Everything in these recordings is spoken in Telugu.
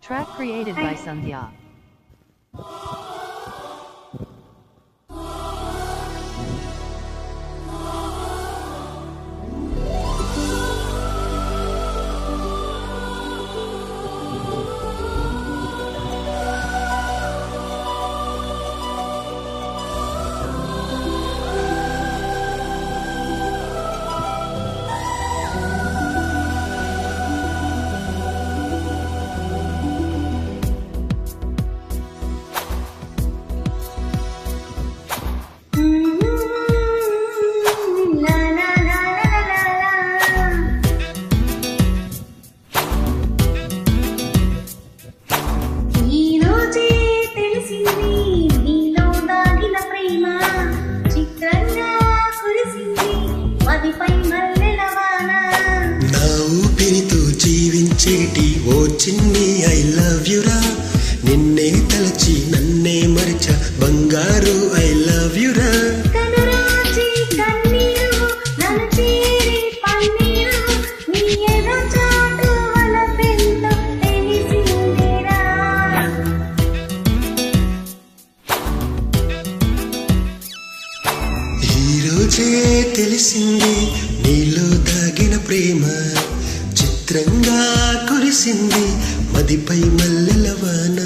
Track created by Sandhya. ఓ చిన్ని ఐ లవ్ యు రా, నిన్నే తలచి నన్నే మరిచ బంగారు ఐ లవ్ యు రా. ఈరోజే తెలిసింది నీలో దాగిన ప్రేమ, చిత్రంగా కురిసింది మదిపై మల్లెల వాన.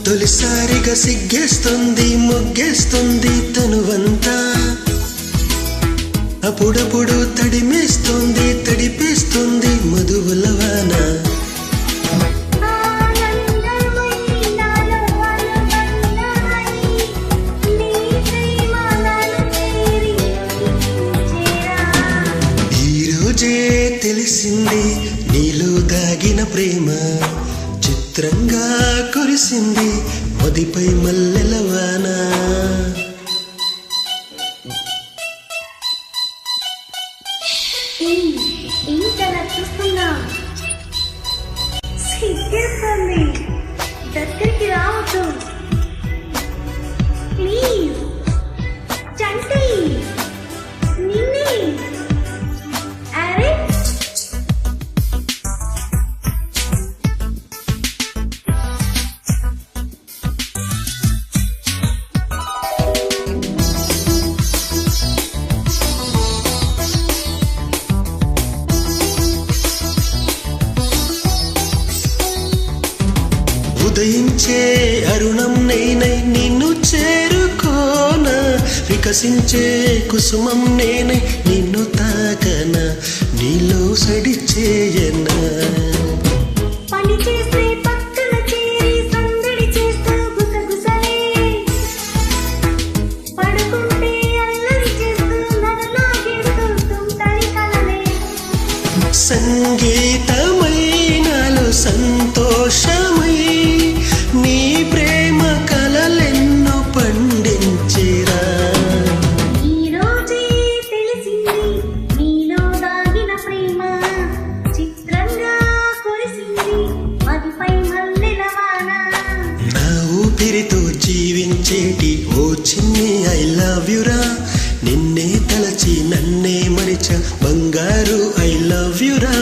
తొలిసారిగా సిగ్గేస్తుంది ముగ్గేస్తుంది తనువంతా, అప్పుడప్పుడు తడిమేస్తుంది తడిపేస్తుంది మధువుల వాన. ఈరోజే తెలిసింది నీలో దాగిన ప్రేమ, చిత్రంగా కురిసింది మదిపై మల్లెల వాన. ఏంటలా చూస్తున్నా? సిగ్గేస్తుంది, దగ్గరికి రావద్దు ప్లీజ్. చంటి నిన్నే. అరే ఉదయించే అరుణం నేనై నిన్ను చేరుకోన, వికసించే కుసుమం నేనై నిన్ను తాకన, నీలో సడి చేయన. పని చేస్తే పక్కన చేరి సందడి చేస్తూ గుసగుసలే, పడుకుంటే అల్లరి చేస్తూ నరలాగేస్తూ తుంటరి కలలే. సంగీతమై నాలో సంతోషమై నీ ప్రేమ కలలెన్నో పండించిరా. ఈరోజే తెలిసింది నీలో దాగిన ప్రేమ, చిత్రంగా కురిసింది మదిపై మల్లెల వాన. నా ఊపిరితో జీవించేటి ఓ చిన్ని ఐ లవ్ యు రా, నిన్నే తలచి నన్నే మరిచ బంగారు ఐ లవ్ యు రా.